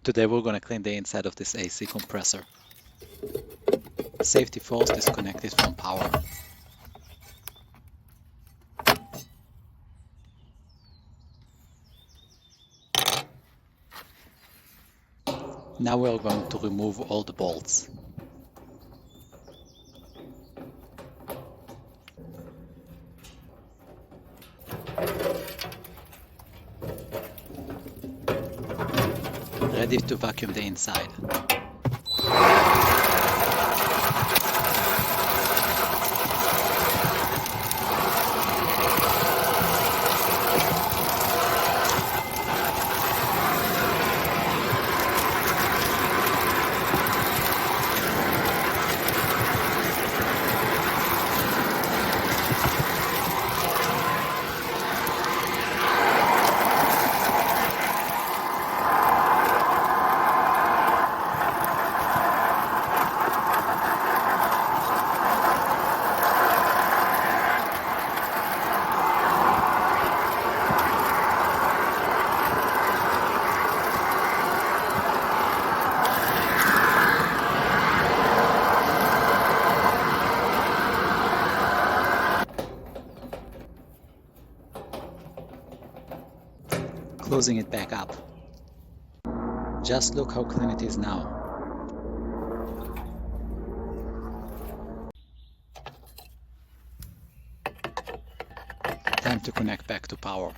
Today we're going to clean the inside of this AC compressor. Safety first, disconnect it from power. Now we're going to remove all the bolts. Ready to vacuum the inside. Closing it back up. Just look how clean it is now. Time to connect back to power.